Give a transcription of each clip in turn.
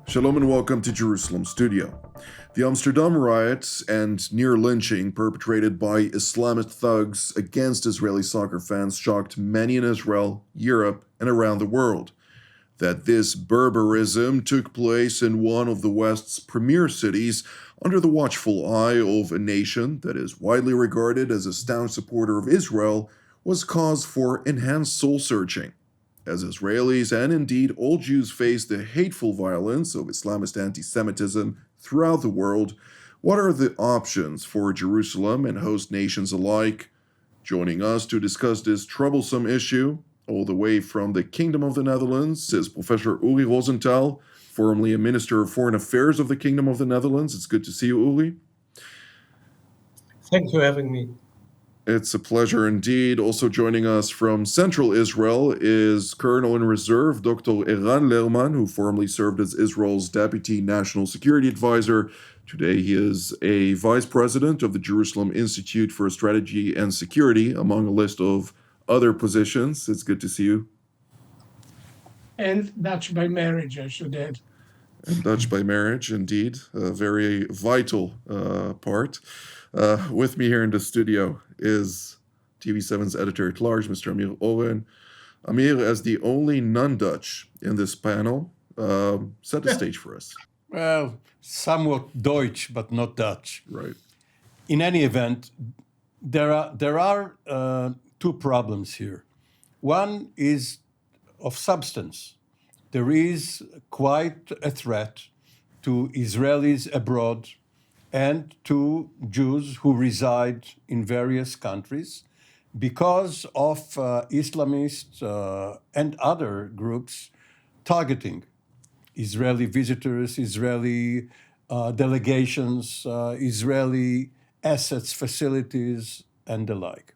Shalom and welcome to Jerusalem Studio. The Amsterdam riots and near-lynching perpetrated by Islamist thugs against Israeli soccer fans shocked many in Israel, Europe, and around the world. That this barbarism took place in one of the West's premier cities under the watchful eye of a nation that is widely regarded as a staunch supporter of Israel was cause for enhanced soul-searching. As Israelis and indeed all Jews face the hateful violence of Islamist anti-Semitism throughout the world, what are the options for Jerusalem and host nations alike? Joining us to discuss this troublesome issue, all the way from the Kingdom of the Netherlands, is Professor Uri Rosenthal, formerly a Minister of Foreign Affairs of the Kingdom of the Netherlands. It's good to see you, Uri. Thanks for having me. It's a pleasure indeed. Also joining us from Central Israel is Colonel in Reserve Dr. Eran Lerman, who formerly served as Israel's Deputy National Security Advisor. Today he is a Vice President of the Jerusalem Institute for Strategy and Security, among a list of other positions. It's good to see you. And Dutch by marriage, I should add. And Dutch by marriage, indeed. A very vital part. With me here in the studio is TV7's editor-at-large, Mr. Amir Oren. Amir, as the only non-Dutch in this panel, set the stage for us. Well, somewhat Deutsch, but not Dutch. Right. In any event, there are two problems here. One is of substance. There is quite a threat to Israelis abroad and to Jews who reside in various countries because of Islamists and other groups targeting Israeli visitors, Israeli delegations, Israeli assets, facilities, and the like.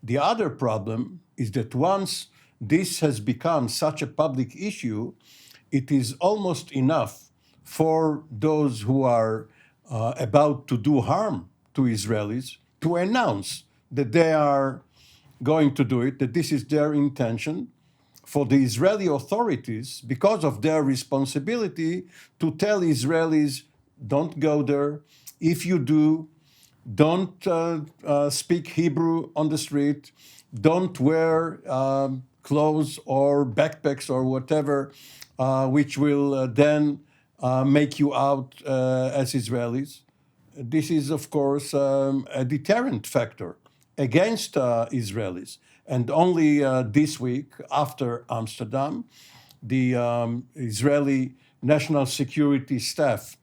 The other problem is that once this has become such a public issue, it is almost enough for those who are about to do harm to Israelis to announce that they are going to do it, that this is their intention, for the Israeli authorities, because of their responsibility, to tell Israelis, don't go there. If you do, don't speak Hebrew on the street, don't wear clothes or backpacks or whatever, which will then make you out as Israelis. This is, of course, a deterrent factor against Israelis. And only this week, after Amsterdam, the Israeli National Security Staff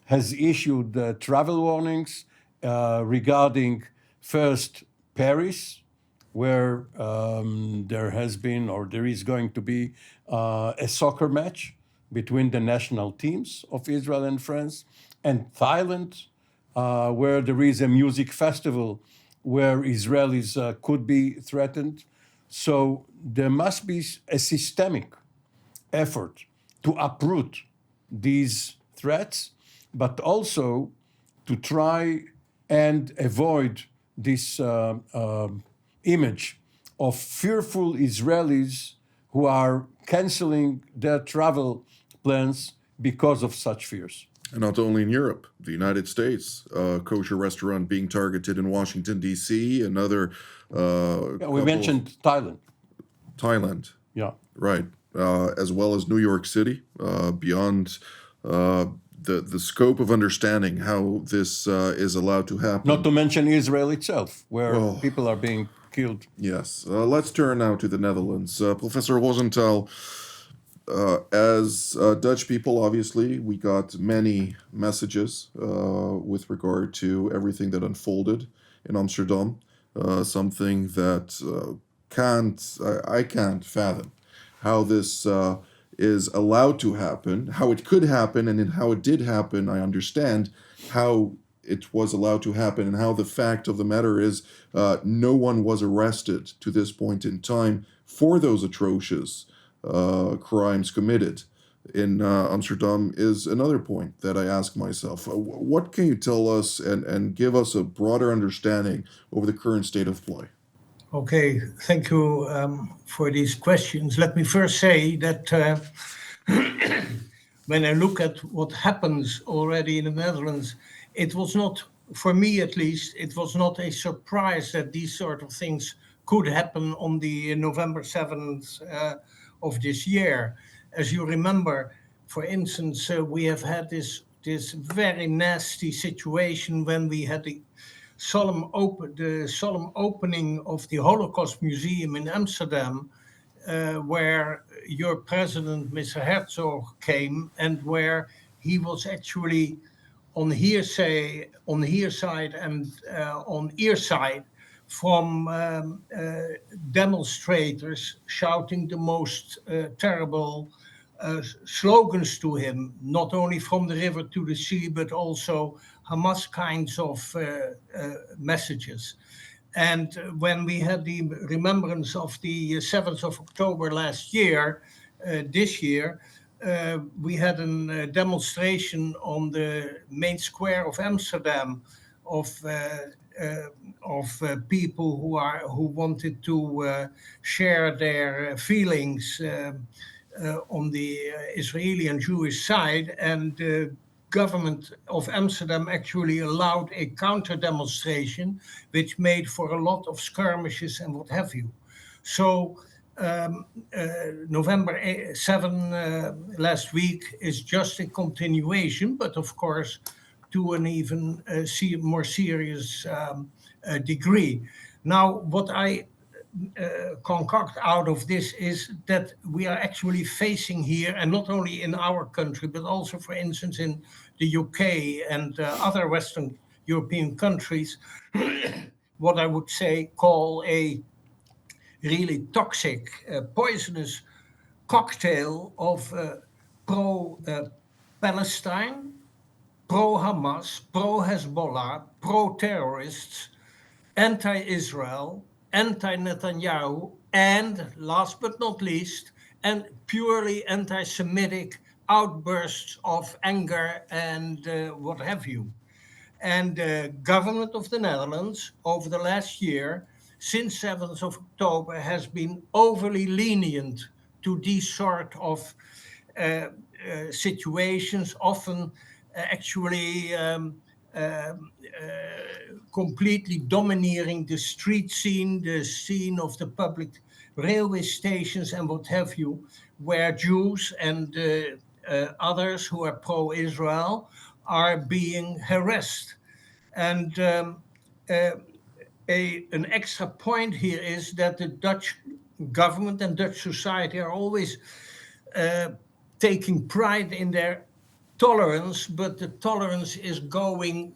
has issued travel warnings regarding first Paris, where there has been or there is going to be a soccer match between the national teams of Israel and France, and Thailand, where there is a music festival where Israelis could be threatened. So there must be a systemic effort to uproot these threats, but also to try and avoid this image of fearful Israelis who are canceling their travel plans because of such fears. And not only in Europe, the United States, a kosher restaurant being targeted in Washington, D.C., another... we mentioned Thailand. Thailand. Yeah. Right. As well as New York City, beyond the scope of understanding how this is allowed to happen. Not to mention Israel itself, where people are being killed. Yes. Let's turn now to the Netherlands. Professor Rosenthal, as Dutch people, obviously, we got many messages with regard to everything that unfolded in Amsterdam, something that I can't fathom how this is allowed to happen, how it could happen, and in how it did happen. I understand how it was allowed to happen, and how the fact of the matter is no one was arrested to this point in time for those atrocious crimes committed in Amsterdam is another point that I ask myself. What can you tell us and give us a broader understanding over the current state of play? Okay, thank you for these questions. Let me first say that when I look at what happens already in the Netherlands, it was not, for me at least, it was not a surprise that these sort of things could happen on the November 7th of this year. As you remember, for instance, we have had this very nasty situation when we had the solemn opening of the Holocaust Museum in Amsterdam, where your president, Mr. Herzog, came, and where he was actually on hearsay, on hearside, and on earside from demonstrators shouting the most terrible slogans to him, not only from the river to the sea, but also Hamas kinds of messages. And when we had the remembrance of the 7th of October last year, this year, we had a demonstration on the main square of Amsterdam of people who wanted to share their feelings on the Israeli and Jewish side, and the government of Amsterdam actually allowed a counter demonstration, which made for a lot of skirmishes and what have you. So November 7 last week is just a continuation, but of course to an even more serious degree. Now, what I concoct out of this is that we are actually facing here, and not only in our country, but also, for instance, in the UK and other Western European countries, what I would say call a really toxic, poisonous cocktail of pro-Palestine, pro-Hamas, pro-Hezbollah, pro-terrorists, anti-Israel, anti-Netanyahu, and last but not least, and purely anti-Semitic outbursts of anger and what have you. And the government of the Netherlands over the last year, since 7th of October, has been overly lenient to these sort of situations, often actually completely domineering the street scene, the scene of the public railway stations and what have you, where Jews and others who are pro-Israel are being harassed. And an extra point here is that the Dutch government and Dutch society are always taking pride in their tolerance, but the tolerance is going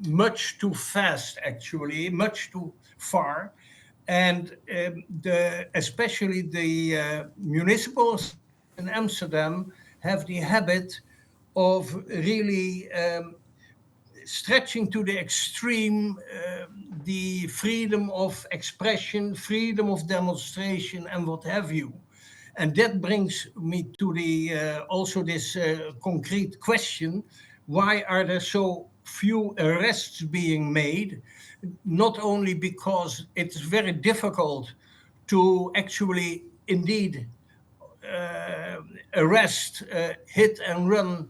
much too fast, actually, much too far. And especially the municipals in Amsterdam have the habit of really stretching to the extreme the freedom of expression, freedom of demonstration, and what have you. And that brings me to the also this concrete question: why are there so few arrests being made? Not only because it's very difficult to actually indeed arrest, hit and run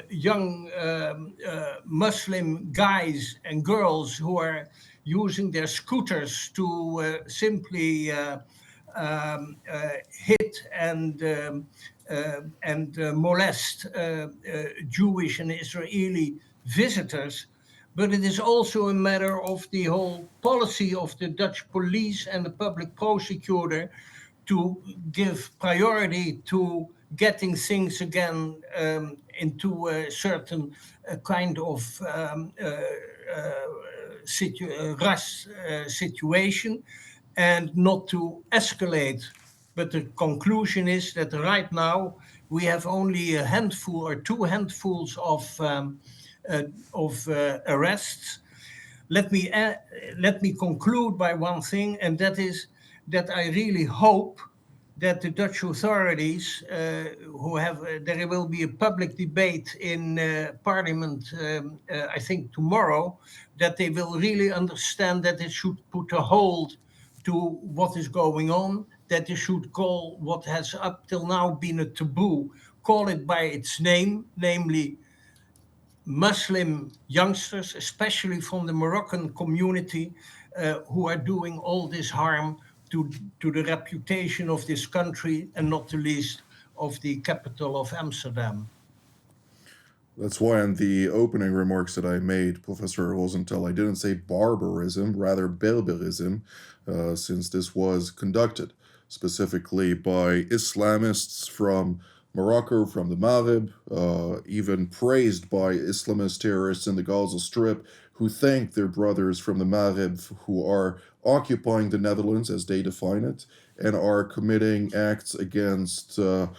young Muslim guys and girls who are using their scooters to simply hit and molest Jewish and Israeli visitors. But it is also a matter of the whole policy of the Dutch police and the public prosecutor to give priority to getting things again into a certain kind of situation, and not to escalate. But the conclusion is that right now we have only a handful or two handfuls of arrests. Let me conclude by one thing, and that is that I really hope that the Dutch authorities, there will be a public debate in Parliament, I think tomorrow, that they will really understand that they should put a hold to what is going on, that they should call what has up till now been a taboo, call it by its name, namely Muslim youngsters, especially from the Moroccan community, who are doing all this harm to the reputation of this country, and not the least of the capital of Amsterdam. That's why in the opening remarks that I made, Professor Rosenthal, I didn't say barbarism, rather barbarism, since this was conducted specifically by Islamists from Morocco, from the Maghreb, even praised by Islamist terrorists in the Gaza Strip, who thank their brothers from the Maghreb who are occupying the Netherlands, as they define it, and are committing acts against the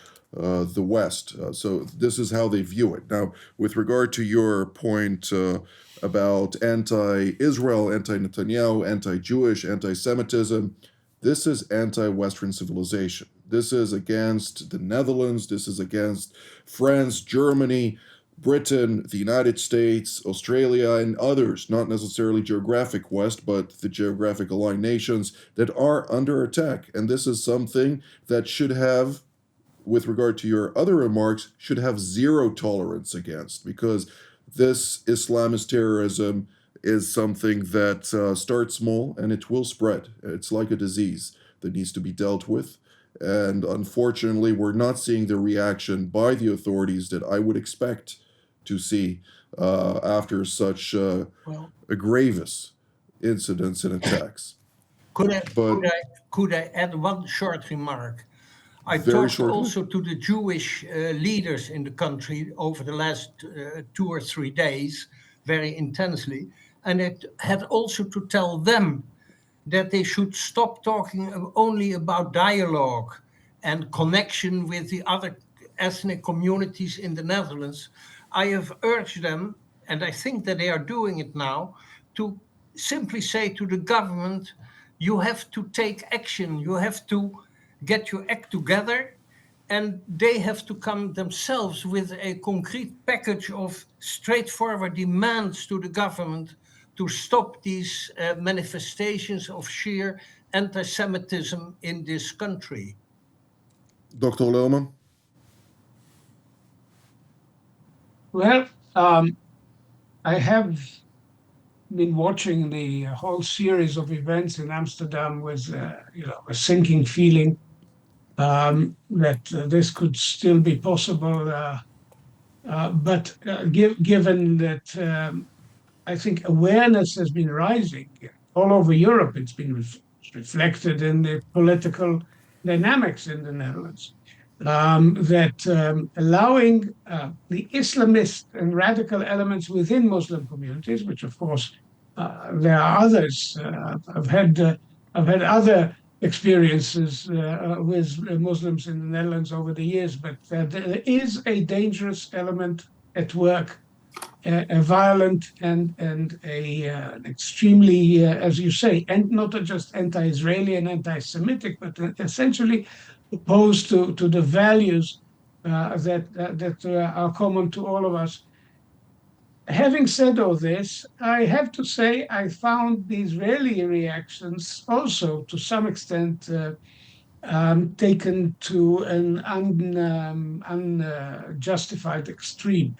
West. So this is how they view it. Now, with regard to your point about anti-Israel, anti-Netanyahu, anti-Jewish, anti-Semitism, this is anti-Western civilization. This is against the Netherlands. This is against France, Germany, Britain, the United States, Australia, and others, not necessarily geographic West, but the geographic aligned nations that are under attack. And this is something that should have, with regard to your other remarks, should have zero tolerance against, because this Islamist terrorism is something that starts small and it will spread. It's like a disease that needs to be dealt with. And unfortunately, we're not seeing the reaction by the authorities that I would expect to see after such Well, grievous incidents and attacks. Could I add one short remark? I Very talked shortly. also to the Jewish leaders in the country over the last 2 or 3 days, very intensely, and it had also to tell them that they should stop talking only about dialogue and connection with the other ethnic communities in the Netherlands. I have urged them, and I think that they are doing it now, to simply say to the government, you have to take action, you have to get your act together, and they have to come themselves with a concrete package of straightforward demands to the government to stop these manifestations of sheer anti-Semitism in this country. Dr. Lerman? Well, I have been watching the whole series of events in Amsterdam with, a sinking feeling that this could still be possible. But given that I think awareness has been rising all over Europe, it's been reflected in the political dynamics in the Netherlands. That allowing the Islamist and radical elements within Muslim communities, which of course there are others. I've had other experiences with Muslims in the Netherlands over the years, but there is a dangerous element at work, a violent and an extremely, as you say, and not just anti-Israeli and anti-Semitic, but essentially opposed to the values that are common to all of us. Having said all this, I have to say I found the Israeli reactions also, to some extent, taken to an unjustified extreme.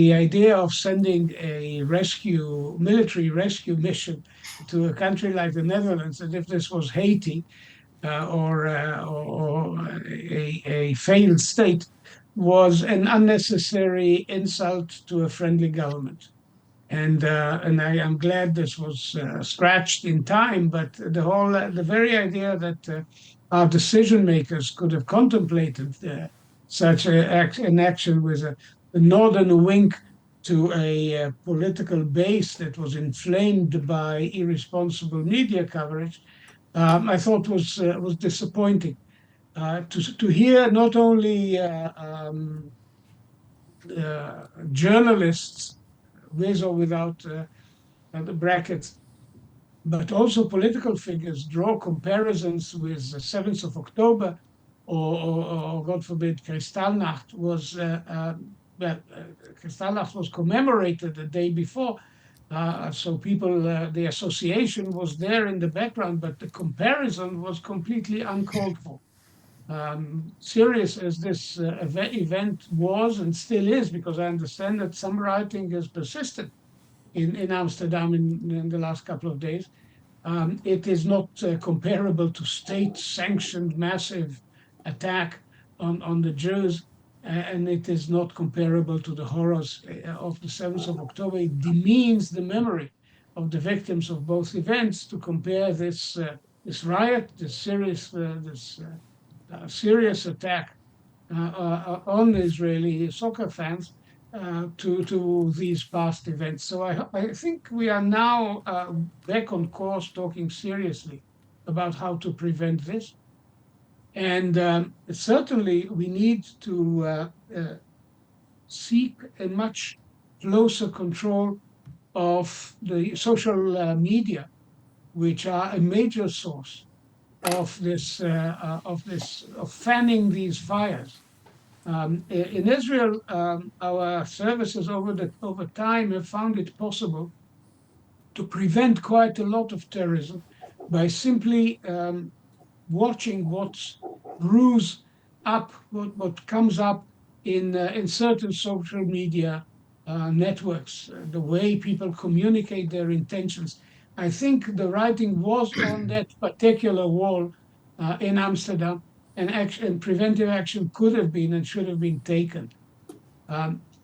The idea of sending a military rescue mission to a country like the Netherlands, as if this was Haiti or a failed state, was an unnecessary insult to a friendly government. And I am glad this was scratched in time, but the very idea that our decision makers could have contemplated such an action with a nod and a wink to a political base that was inflamed by irresponsible media coverage, I thought was disappointing. To hear not only journalists, with or without the brackets, but also political figures draw comparisons with the 7th of October or God forbid, Kristallnacht Kristallnacht was commemorated the day before. So people, the association was there in the background, but the comparison was completely uncalled for. Serious as this event was and still is, because I understand that some rioting has persisted in Amsterdam in the last couple of days. It is not comparable to state-sanctioned massive attack on the Jews, and it is not comparable to the horrors of the 7th of October. It demeans the memory of the victims of both events to compare this riot, this serious attack on Israeli soccer fans to these past events. So I think we are now back on course, talking seriously about how to prevent this. And certainly we need to seek a much closer control of the social media, which are a major source of fanning these fires. In Israel, our services over time have found it possible to prevent quite a lot of terrorism by simply watching what brews up, what comes up in certain social media networks, the way people communicate their intentions. I think the writing was on that particular wall in Amsterdam, and preventive action could have been and should have been taken.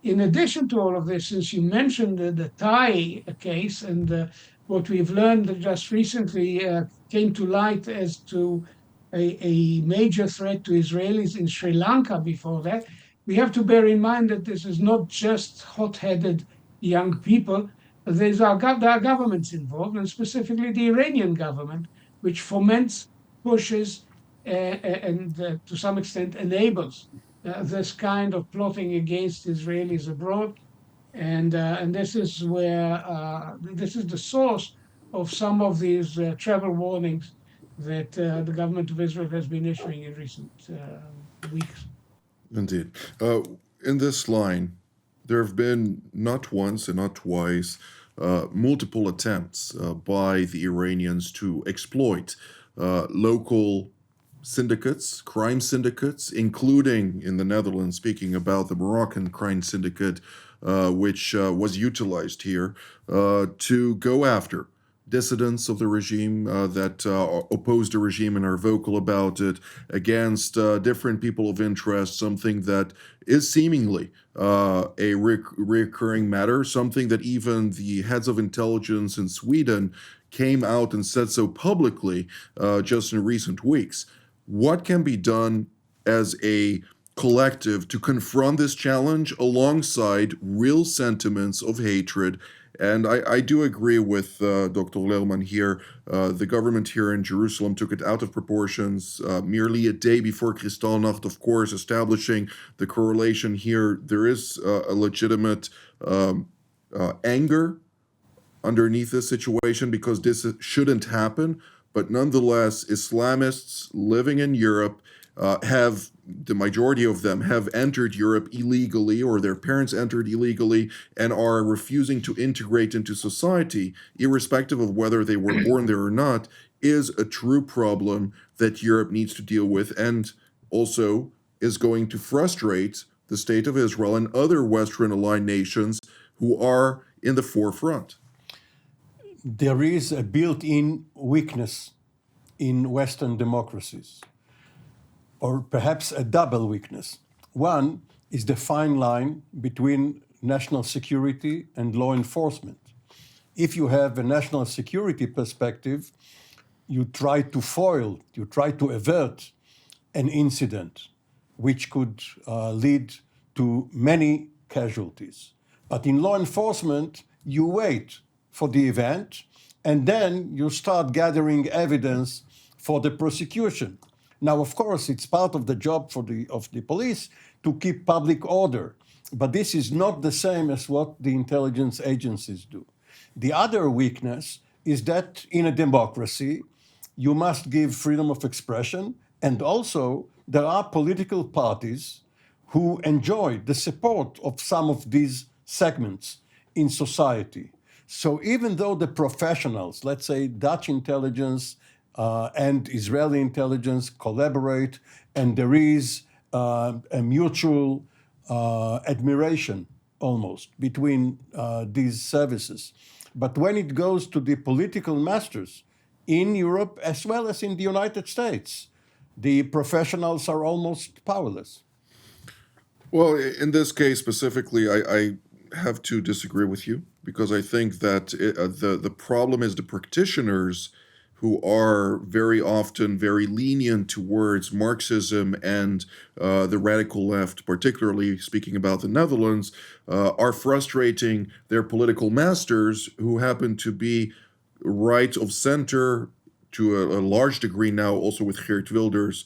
In addition to all of this, since you mentioned the Thai case and what we've learned just recently came to light as to a major threat to Israelis in Sri Lanka before that, we have to bear in mind that this is not just hot-headed young people. There are governments involved, and specifically the Iranian government, which foments, pushes, and to some extent enables this kind of plotting against Israelis abroad. And this is where this is the source of some of these travel warnings that the government of Israel has been issuing in recent weeks. Indeed. In this line, there have been not once and not twice multiple attempts by the Iranians to exploit local syndicates, crime syndicates, including in the Netherlands, speaking about the Moroccan crime syndicate, which was utilized here to go after dissidents of the regime that oppose the regime and are vocal about it, against different people of interest, something that is seemingly a recurring matter, something that even the heads of intelligence in Sweden came out and said so publicly just in recent weeks. What can be done as a collective to confront this challenge alongside real sentiments of hatred? And I do agree with Dr. Lerman here. The government here in Jerusalem took it out of proportions merely a day before Kristallnacht, of course, establishing the correlation here. There is a legitimate anger underneath this situation because this shouldn't happen. But nonetheless, Islamists living in Europe have, the majority of them have entered Europe illegally, or their parents entered illegally, and are refusing to integrate into society, irrespective of whether they were born there or not, is a true problem that Europe needs to deal with, and also is going to frustrate the state of Israel and other Western-aligned nations who are in the forefront. There is a built-in weakness in Western democracies, or perhaps a double weakness. One is the fine line between national security and law enforcement. If you have a national security perspective, you try to foil, you try to avert an incident which could lead to many casualties. But in law enforcement, you wait for the event, and then you start gathering evidence for the prosecution. Now, of course, it's part of the job of the police to keep public order, but this is not the same as what the intelligence agencies do. The other weakness is that in a democracy, you must give freedom of expression, and also there are political parties who enjoy the support of some of these segments in society. So even though the professionals, let's say Dutch intelligence and Israeli intelligence collaborate, and there is a mutual admiration almost between these services. But when it goes to the political masters in Europe as well as in the United States, the professionals are almost powerless. Well, in this case specifically, I have to disagree with you because I think that the problem is the practitioners who are very often very lenient towards Marxism and the radical left, particularly speaking about the Netherlands, are frustrating their political masters who happen to be right of center to a large degree now, also with Geert Wilders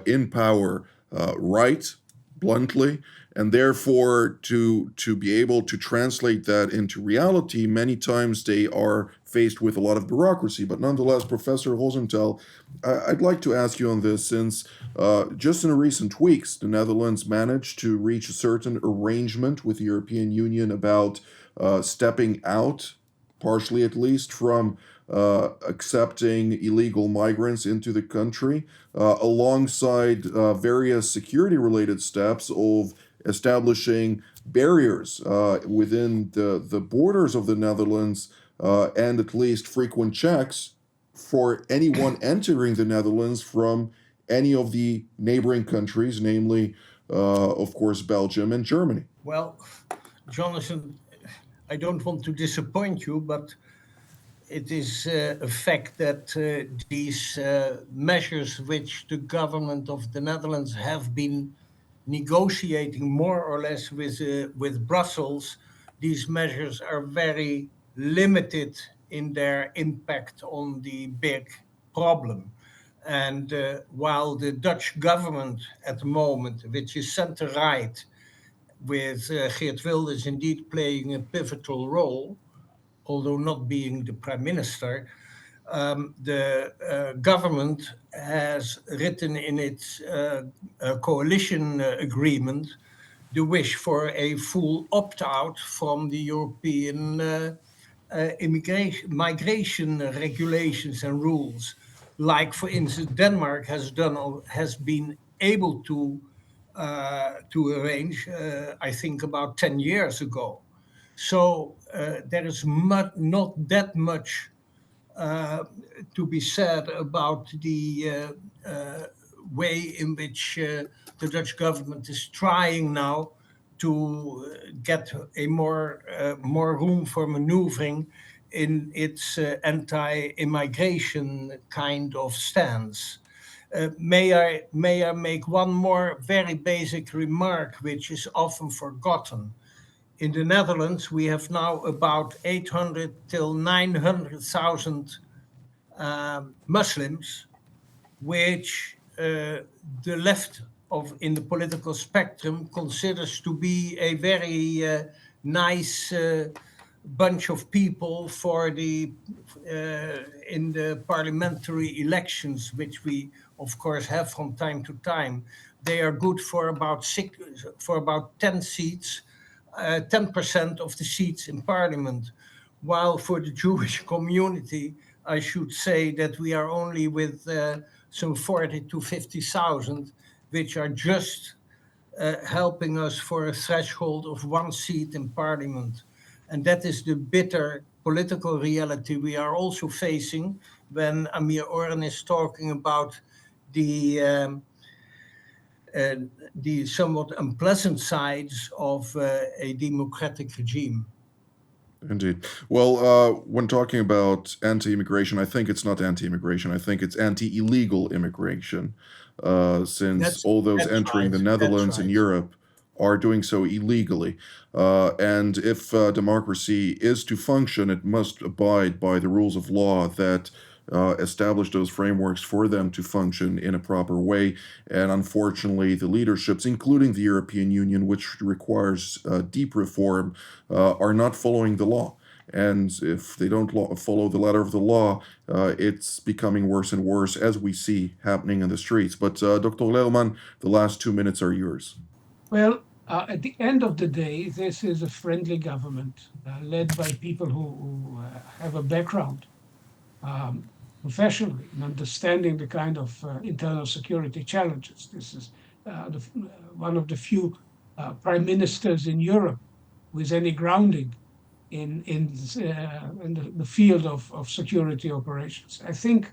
in power, right, bluntly, and therefore to be able to translate that into reality, many times they are faced with a lot of bureaucracy. But nonetheless, Professor Rosenthal, I'd like to ask you on this, since just in recent weeks, the Netherlands managed to reach a certain arrangement with the European Union about stepping out, partially at least, from accepting illegal migrants into the country, alongside various security-related steps of establishing barriers within the borders of the Netherlands and at least frequent checks for anyone entering the Netherlands from any of the neighboring countries, namely, of course, Belgium and Germany. Well, Jonathan, I don't want to disappoint you, but it is a fact that these measures which the government of the Netherlands have been negotiating more or less with Brussels, these measures are very limited in their impact on the big problem. And while the Dutch government at the moment, which is center-right, with Geert Wilders indeed playing a pivotal role, although not being the prime minister, the government has written in its coalition agreement the wish for a full opt-out from the European migration regulations and rules. Like, for instance, Denmark has been able to arrange, I think, about 10 years ago. So there is not that much to be said about the way in which the Dutch government is trying now to get a more room for maneuvering in its anti-immigration kind of stance. May I make one more very basic remark, which is often forgotten? In the Netherlands, we have now about 800 till 900,000 Muslims, which the left in the political spectrum considers to be a very nice bunch of people for in the parliamentary elections, which we of course have from time to time. They are good for about 10 seats. 10% of the seats in parliament, while for the Jewish community, I should say that we are only with some 40 to 50,000, which are just helping us for a threshold of one seat in parliament. And that is the bitter political reality we are also facing when Amir Oren is talking about the somewhat unpleasant sides of a democratic regime. Indeed. Well, when talking about anti-immigration, I think it's not anti-immigration. I think it's anti-illegal immigration, since all those entering the Netherlands and Europe are doing so illegally. And if democracy is to function, it must abide by the rules of law that establish those frameworks for them to function in a proper way. And unfortunately, the leaderships, including the European Union, which requires deep reform, are not following the law. And if they don't follow the letter of the law, it's becoming worse and worse, as we see happening in the streets. But Dr. Lerman, the last 2 minutes are yours. Well, at the end of the day, this is a friendly government led by people who have a background professionally in understanding the kind of internal security challenges. This is one of the few prime ministers in Europe with any grounding in the field of security operations. I think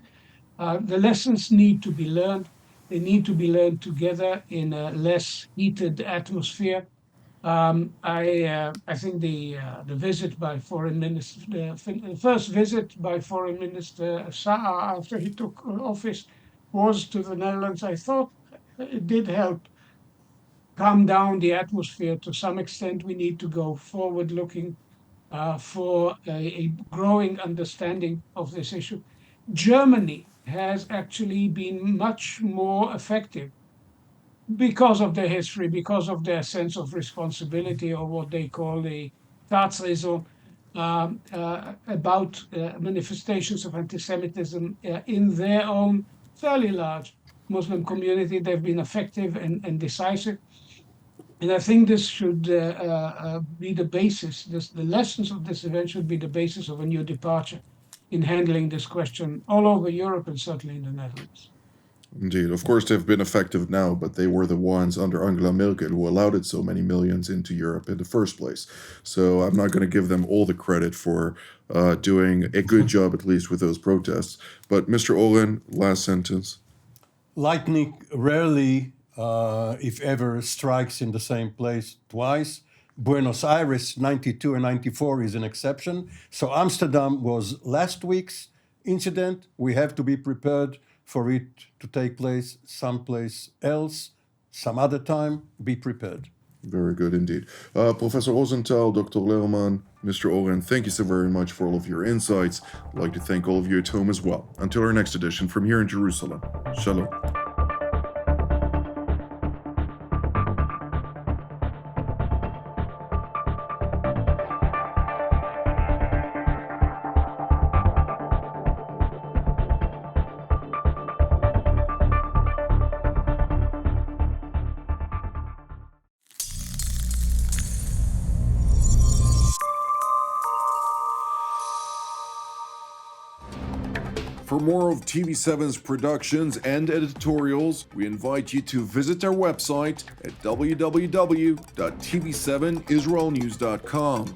the lessons need to be learned. They need to be learned together in a less heated atmosphere. I think the visit by Foreign Minister, the first visit by Foreign Minister Saar after he took office was to the Netherlands. I thought it did help calm down the atmosphere to some extent. We need to go forward looking for a growing understanding of this issue. Germany has actually been much more effective because of their history, because of their sense of responsibility, or what they call the Staatsräson, about manifestations of anti-Semitism in their own fairly large Muslim community. They've been effective and decisive. And I think this should be the basis, the lessons of this event should be the basis of a new departure in handling this question all over Europe and certainly in the Netherlands. Indeed. Of course, they've been effective now, but they were the ones under Angela Merkel who allowed it so many millions into Europe in the first place. So I'm not going to give them all the credit for doing a good job, at least with those protests. But Mr. Oren, last sentence. Lightning rarely, if ever, strikes in the same place twice. Buenos Aires, 92 and 94, is an exception. So Amsterdam was last week's incident. We have to be prepared for it to take place someplace else, some other time. Be prepared. Very good indeed. Professor Rosenthal, Dr. Lerman, Mr. Oren, thank you so very much for all of your insights. I'd like to thank all of you at home as well. Until our next edition from here in Jerusalem. Shalom. For more of TV7's productions and editorials, we invite you to visit our website at www.tv7israelnews.com.